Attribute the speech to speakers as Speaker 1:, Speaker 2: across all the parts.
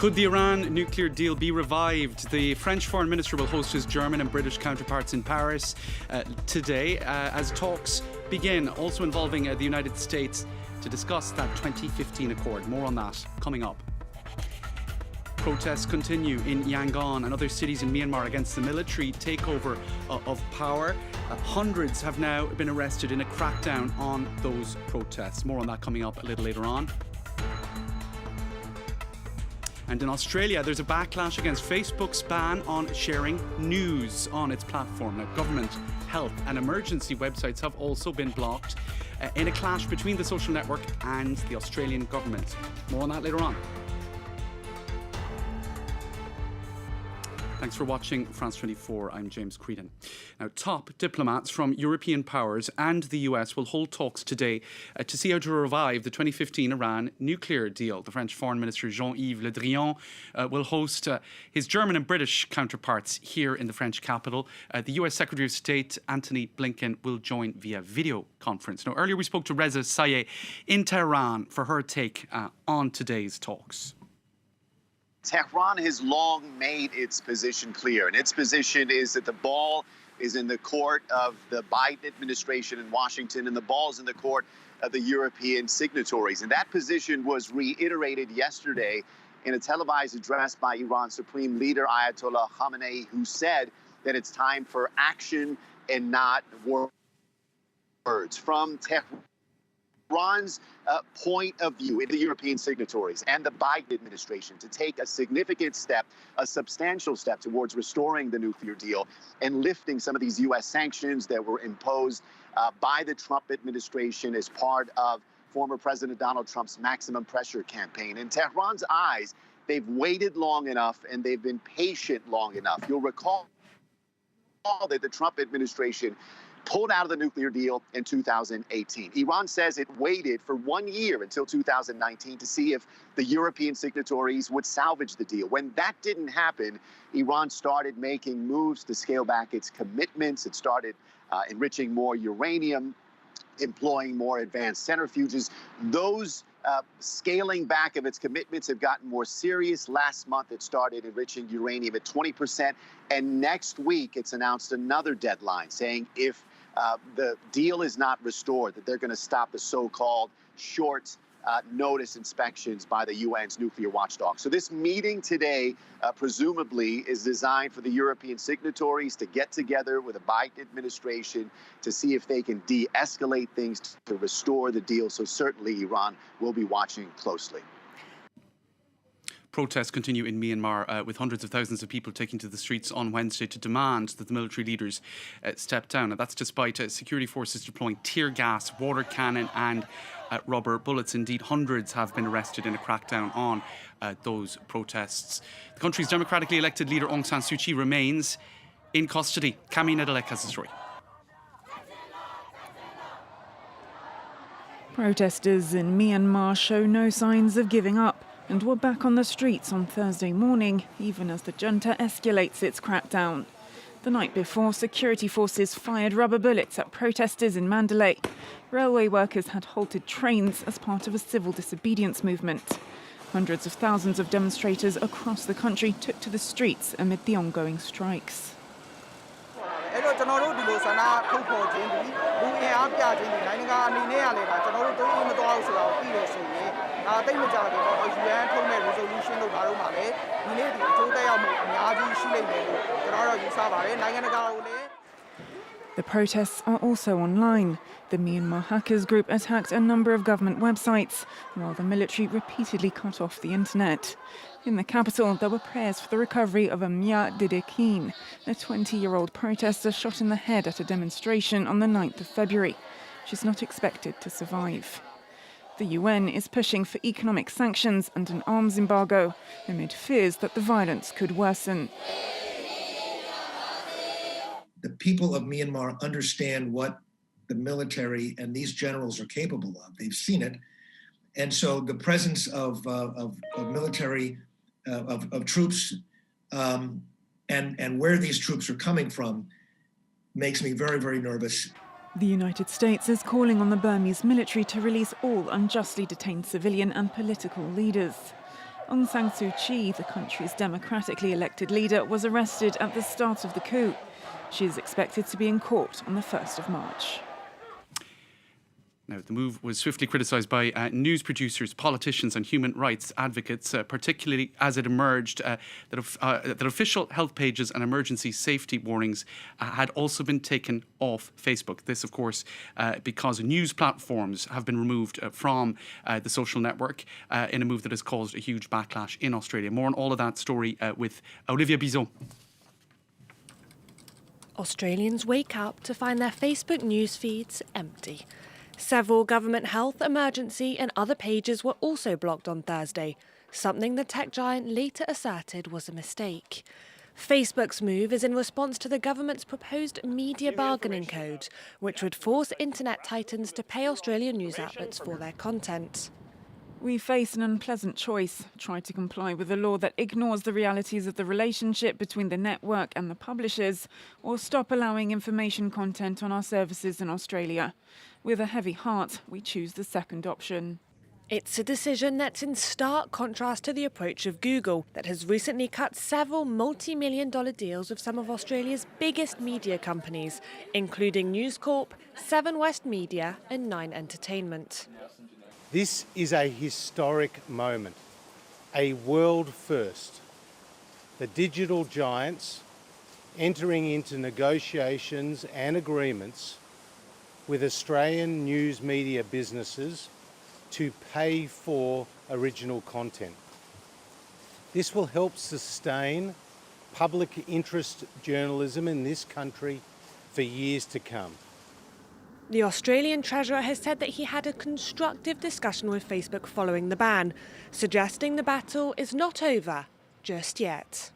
Speaker 1: Could the Iran nuclear deal be revived? The French foreign minister will host his German and British counterparts in Paris today as talks begin, also involving the United States to discuss that 2015 accord. More on that coming up. Protests continue in Yangon and other cities in Myanmar against the military takeover of power. Hundreds have now been arrested in a crackdown on those protests. More on that coming up a little later on. And in Australia, there's a backlash against Facebook's ban on sharing news on its platform. Now, government, health and emergency websites have also been blocked in a clash between the social network and the Australian government. More on that later on. Thanks for watching France 24. I'm James Creedon. Now, top diplomats from European powers and the US will hold talks today to see how to revive the 2015 Iran nuclear deal. The French Foreign Minister Jean-Yves Le Drian will host his German and British counterparts here in the French capital. The US Secretary of State Antony Blinken will join via video conference. Now, earlier we spoke to Reza Sayeh in Tehran for her take on today's talks.
Speaker 2: Tehran has long made its position clear, and its position is that the ball is in the court of the Biden administration in Washington, and the ball is in the court of the European signatories. And that position was reiterated yesterday in a televised address by Iran's Supreme Leader Ayatollah Khamenei, who said that it's time for action and not words. From Iran's point of view in the European signatories and the Biden administration to take a significant step, a substantial step towards restoring the nuclear deal and lifting some of these U.S. sanctions that were imposed by the Trump administration as part of former President Donald Trump's maximum pressure campaign. In Tehran's eyes, they've waited long enough and they've been patient long enough. You'll recall that the Trump administration pulled out of the nuclear deal in 2018. Iran says it waited for 1 year until 2019 to see if the European signatories would salvage the deal. When that didn't happen, Iran started making moves to scale back its commitments. It started enriching more uranium, employing more advanced centrifuges. Those scaling back of its commitments have gotten more serious. Last month, it started enriching uranium at 20%. And next week, it's announced another deadline saying if the deal is not restored, that they're going to stop the so-called short notice inspections by the UN's nuclear watchdog. So this meeting today, presumably, is designed for the European signatories to get together with the Biden administration to see if they can de-escalate things to restore the deal. So certainly Iran will be watching closely.
Speaker 1: Protests continue in Myanmar with hundreds of thousands of people taking to the streets on Wednesday to demand that the military leaders step down. And that's despite security forces deploying tear gas, water cannon and rubber bullets. Indeed, hundreds have been arrested in a crackdown on those protests. The country's democratically elected leader Aung San Suu Kyi remains in custody. Cami Nedalek has the story.
Speaker 3: Protesters in Myanmar show no signs of giving up and were back on the streets on Thursday morning, even as the junta escalates its crackdown. The night before, security forces fired rubber bullets at protesters in Mandalay. Railway workers had halted trains as part of a civil disobedience movement. Hundreds of thousands of demonstrators across the country took to the streets amid the ongoing strikes. The protests are also online. The Myanmar hackers group attacked a number of government websites, while the military repeatedly cut off the internet. In the capital, there were prayers for the recovery of Amia Didekin, a 20-year-old protester shot in the head at a demonstration on the 9th of February. She's not expected to survive. The UN is pushing for economic sanctions and an arms embargo, amid fears that the violence could worsen.
Speaker 4: The people of Myanmar understand what the military and these generals are capable of. They've seen it. And so the presence of military, of troops, and where these troops are coming from makes me very, very nervous.
Speaker 3: The United States is calling on the Burmese military to release all unjustly detained civilian and political leaders. Aung San Suu Kyi, the country's democratically elected leader, was arrested at the start of the coup. She is expected to be in court on the 1st of March.
Speaker 1: Now, the move was swiftly criticised by news producers, politicians and human rights advocates, particularly as it emerged that official health pages and emergency safety warnings had also been taken off Facebook. This, of course, because news platforms have been removed from the social network in a move that has caused a huge backlash in Australia. More on all of that story with Olivia Bizot.
Speaker 5: Australians wake up to find their Facebook news feeds empty. Several government health, emergency and other pages were also blocked on Thursday, something the tech giant later asserted was a mistake. Facebook's move is in response to the government's proposed media bargaining code, which would force internet titans to pay Australian news outlets for their content.
Speaker 3: We face an unpleasant choice: try to comply with a law that ignores the realities of the relationship between the network and the publishers, or stop allowing information content on our services in Australia. With a heavy heart, we choose the second option.
Speaker 5: It's a decision that's in stark contrast to the approach of Google, that has recently cut several multi-million-dollar deals with some of Australia's biggest media companies, including News Corp, Seven West Media and Nine Entertainment.
Speaker 6: This is a historic moment, a world first. The digital giants entering into negotiations and agreements with Australian news media businesses to pay for original content. This will help sustain public interest journalism in this country for years to come.
Speaker 5: The Australian Treasurer has said that he had a constructive discussion with Facebook following the ban, suggesting the battle is not over just yet.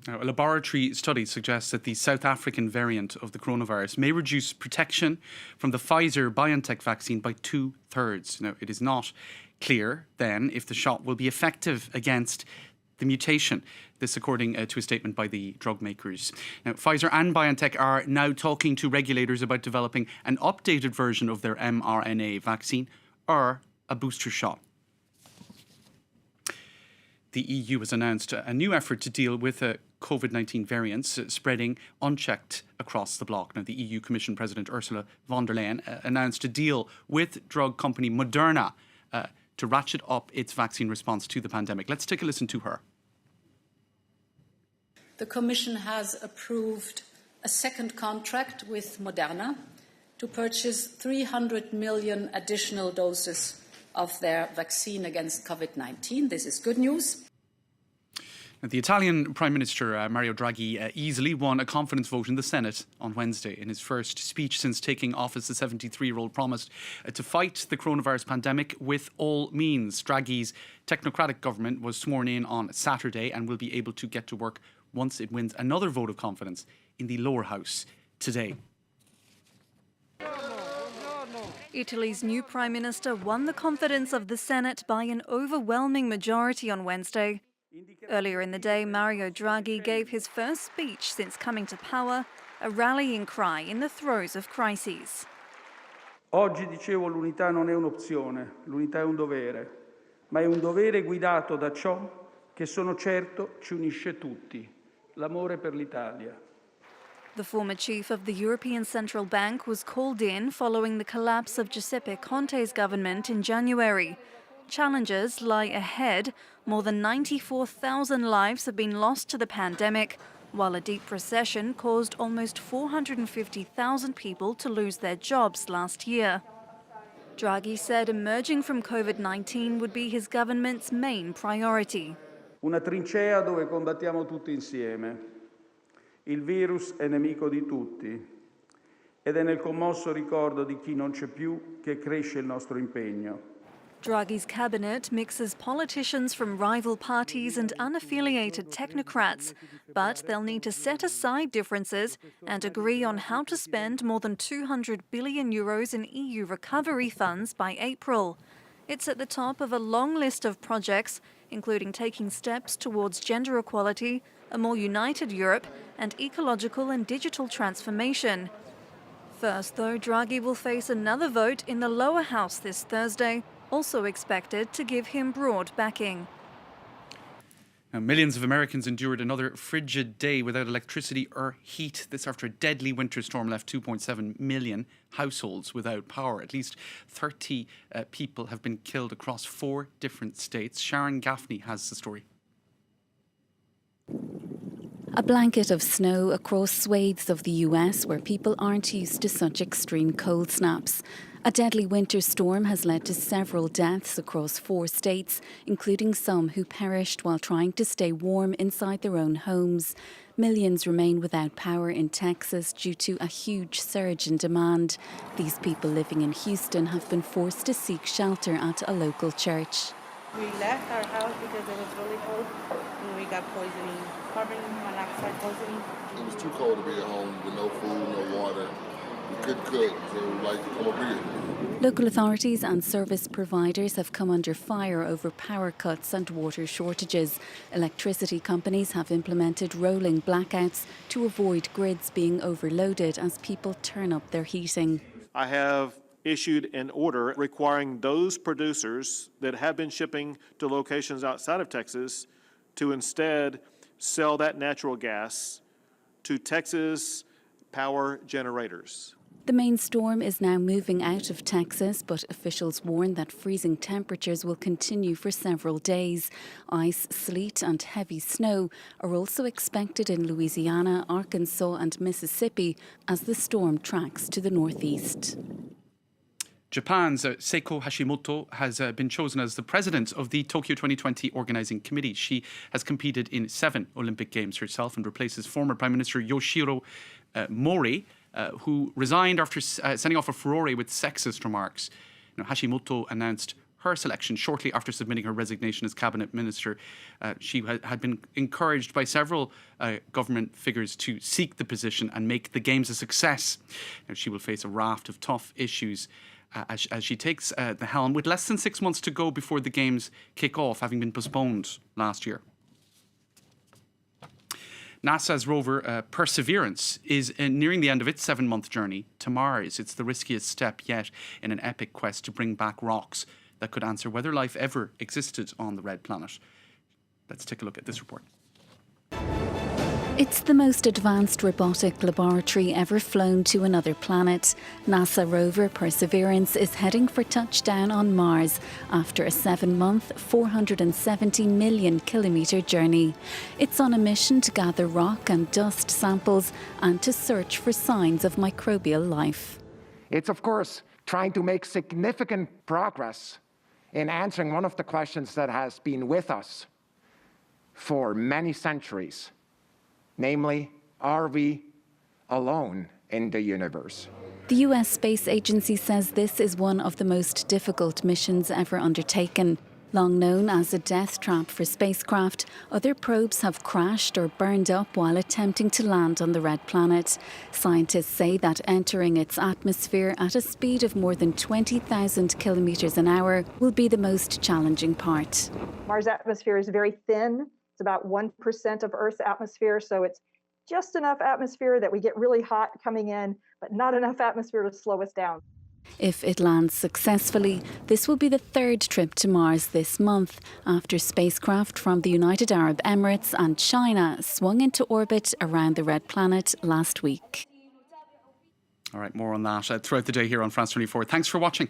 Speaker 1: Now, a laboratory study suggests that the South African variant of the coronavirus may reduce protection from the Pfizer-BioNTech vaccine by 2/3. Now, it is not clear then if the shot will be effective against the mutation. This according to a statement by the drug makers. Now, Pfizer and BioNTech are now talking to regulators about developing an updated version of their mRNA vaccine or a booster shot. The EU has announced a new effort to deal with COVID-19 variants spreading unchecked across the bloc. Now, the EU Commission President Ursula von der Leyen announced a deal with drug company Moderna to ratchet up its vaccine response to the pandemic. Let's take a listen to her.
Speaker 7: The Commission has approved a second contract with Moderna to purchase 300 million additional doses of their vaccine against COVID-19. This is good news.
Speaker 1: The Italian Prime Minister Mario Draghi easily won a confidence vote in the Senate on Wednesday. In his first speech since taking office, the 73-year-old promised to fight the coronavirus pandemic with all means. Draghi's technocratic government was sworn in on Saturday and will be able to get to work once it wins another vote of confidence in the lower house today.
Speaker 8: Italy's new Prime Minister won the confidence of the Senate by an overwhelming majority on Wednesday. Earlier in the day, Mario Draghi gave his first speech since coming to power, a rallying cry in the throes of crises.
Speaker 9: Oggi dicevo l'unità non è un'opzione, l'unità è un dovere, ma è un dovere guidato da ciò che sono certo ci unisce tutti, l'amore per l'Italia.
Speaker 8: The former chief of the European Central Bank was called in following the collapse of Giuseppe Conte's government in January. Challenges lie ahead. More than 94,000 lives have been lost to the pandemic, while a deep recession caused almost 450,000 people to lose their jobs last year. Draghi said emerging from COVID-19 would be his government's main priority.
Speaker 9: Una trincea dove combattiamo tutti insieme. Il virus è nemico di tutti ed è nel commosso ricordo di chi non c'è più che cresce il nostro impegno.
Speaker 8: Draghi's cabinet mixes politicians from rival parties and unaffiliated technocrats, but they'll need to set aside differences and agree on how to spend more than €200 billion in EU recovery funds by April. It's at the top of a long list of projects, including taking steps towards gender equality, a more united Europe, and ecological and digital transformation. First, though, Draghi will face another vote in the lower house this Thursday also expected to give him broad backing.
Speaker 1: Now, millions of Americans endured another frigid day without electricity or heat. This after a deadly winter storm left 2.7 million households without power. At least 30 people have been killed across 4 different states. Sharon Gaffney has the story.
Speaker 10: A blanket of snow across swathes of the US where people aren't used to such extreme cold snaps. A deadly winter storm has led to several deaths across 4 states, including some who perished while trying to stay warm inside their own homes. Millions remain without power in Texas due to a huge surge in demand. These people living in Houston have been forced to seek shelter at a local church.
Speaker 11: We left our house because it was really cold and we got poisoning, carbon monoxide poisoning.
Speaker 12: It was too cold to be at home with no food, no water. We couldn't cook, so we were like, come over here.
Speaker 10: Local authorities and service providers have come under fire over power cuts and water shortages. Electricity companies have implemented rolling blackouts to avoid grids being overloaded as people turn up their heating.
Speaker 13: I have issued an order requiring those producers that have been shipping to locations outside of Texas to instead sell that natural gas to Texas power generators.
Speaker 10: The main storm is now moving out of Texas, but officials warn that freezing temperatures will continue for several days. Ice, sleet and heavy snow are also expected in Louisiana, Arkansas and Mississippi as the storm tracks to the northeast.
Speaker 1: Japan's Seiko Hashimoto has been chosen as the president of the Tokyo 2020 Organising Committee. She has competed in 7 Olympic Games herself and replaces former Prime Minister Yoshiro Mori, who resigned after sending off a Ferrari with sexist remarks. Hashimoto announced her selection shortly after submitting her resignation as cabinet minister. She had been encouraged by several government figures to seek the position and make the Games a success. Now, she will face a raft of tough issues as she takes the helm with less than 6 months to go before the Games kick off, having been postponed last year. NASA's rover Perseverance is nearing the end of its 7-month journey to Mars. It's the riskiest step yet in an epic quest to bring back rocks that could answer whether life ever existed on the red planet. Let's take a look at this report.
Speaker 10: It's the most advanced robotic laboratory ever flown to another planet. NASA rover Perseverance is heading for touchdown on Mars after a 7-month, 470 million kilometre journey. It's on a mission to gather rock and dust samples and to search for signs of microbial life.
Speaker 14: It's, of course, trying to make significant progress in answering one of the questions that has been with us for many centuries. Namely, are we alone in the universe?
Speaker 10: The US Space Agency says this is one of the most difficult missions ever undertaken. Long known as a death trap for spacecraft, other probes have crashed or burned up while attempting to land on the red planet. Scientists say that entering its atmosphere at a speed of more than 20,000 kilometres an hour will be the most challenging part.
Speaker 15: Mars' atmosphere is very thin. It's about 1% of Earth's atmosphere, so it's just enough atmosphere that we get really hot coming in, but not enough atmosphere to slow us down.
Speaker 10: If it lands successfully, this will be the 3rd trip to Mars this month, after spacecraft from the United Arab Emirates and China swung into orbit around the red planet last week.
Speaker 1: All right, more on that throughout the day here on France 24. Thanks for watching.